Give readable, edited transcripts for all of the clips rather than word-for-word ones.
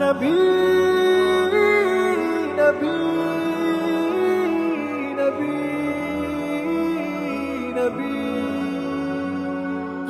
نبی نبی نبی نبی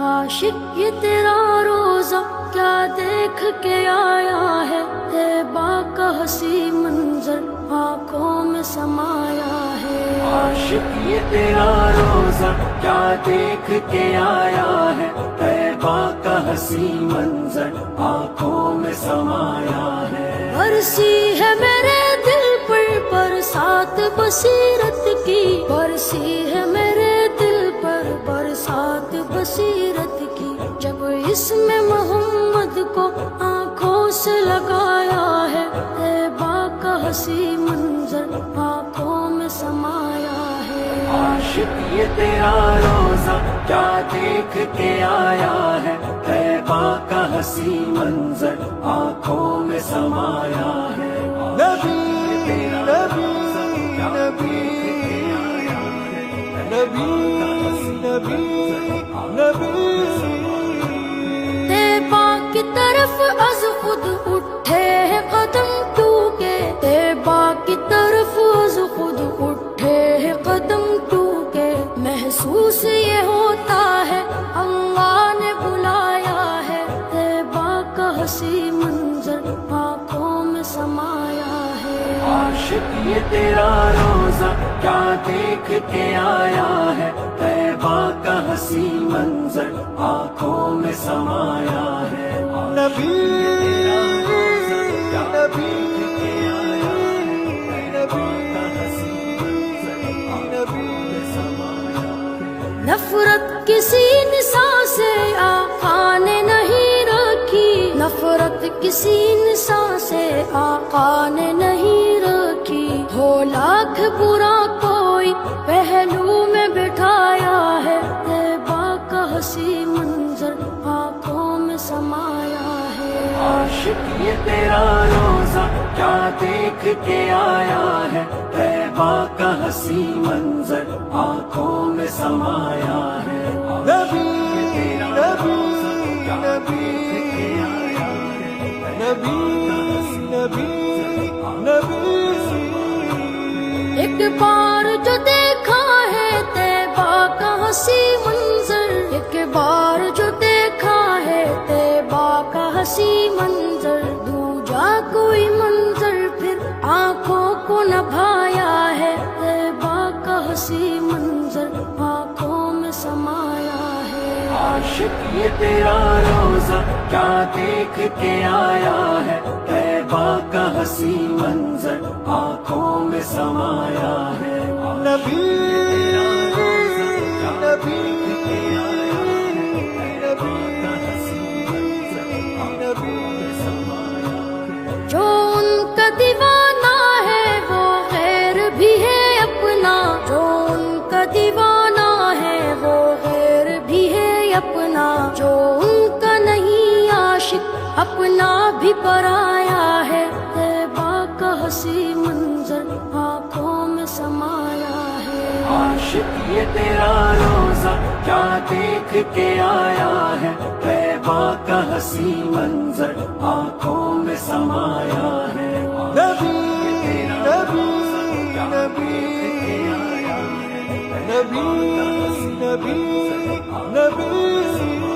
عاشق یہ تیرا روزہ کیا دیکھ کے آیا ہے، طیبہ کا حسین منظر آنکھوں میں سمایا ہے۔ عاشق یہ تیرا روزہ کیا دیکھ کے آیا ہے، طیبہ کا حسین منظر آنکھوں میں سمایا ہے۔ برسی ہے میرے دل پر برسات بصیرت کی، برسی ہے میرے دل پر برسات بصیرت کی، جب اس میں محمد کو آنکھوں سے لگایا ہے، طیبہ کا حسین منظر آنکھوں میں سمایا ہے۔ عاشق یہ تیرا روزہ کیا دیکھ کے آیا ہے، طیبہ کا حسین منظر آنکھوں میں سمایا ہے۔ نبی نبی نبی نبی نبی نبی طیبہ کی طرف از خود اٹھے ہیں قدم تو کے، طیبہ کی طرف از خود اٹھے ہیں قدم تو کے، محسوس یہ ہوتا ہے اللہ نے بلایا ہے، طیبہ کا حسین منظر آنکھوں میں سمایا ہے۔ عاشق یہ تیرا روزہ کیا دیکھ کے آیا ہے، طیبہ کا حسین منظر آنکھوں میں سمایا ہے۔ نبی نبی نفرت کسی نساء سے آقا نے نہیں رکھی، نفرت کسی نساء سے آقا نے نہیں رکھی، ہو لاکھ برا کوئی پہلو میں بٹھایا ہے، طیبہ کا حسین منظر آنکھوں میں سمایا ہے۔ عاشق یہ تیرا روزہ کیا دیکھ کے آیا ہے، طیبہ کا حسین منظر آنکھوں میں سمایا ہے۔ نبی نبی نبی نبی نبی نبی ایک بار جو دیکھا ہے طیبہ کا حسین منظر، ایک بار جو دیکھا ہے طیبہ کا حسین منظر، دوجا کوئی منظر پھر آنکھوں کو نہ بھایا ہے، طیبہ کا حسین منظر آنکھوں میں سمایا ہے۔ عاشق یہ تیرا روزہ کیا دیکھ کے آیا ہے، طیبہ کا حسین منظر آنکھوں میں سمایا ہے۔ نبی نبی جو ان کا دیوانہ ہے وہ غیر بھی ہے اپنا، جو ان کا دیوانہ ہے وہ غیر بھی ہے اپنا، جو ان کا نہیں عاشق اپنا بھی پرایا ہے، طیبہ کا حسین منظر آنکھوں میں سمایا ہے۔ عاشق یہ تیرا روزہ کیا دیکھ کے آیا ہے، طیبہ کا حسین منظر آنکھوں میں سمایا ہے۔ نبی نبی نبی نبی نبی نبی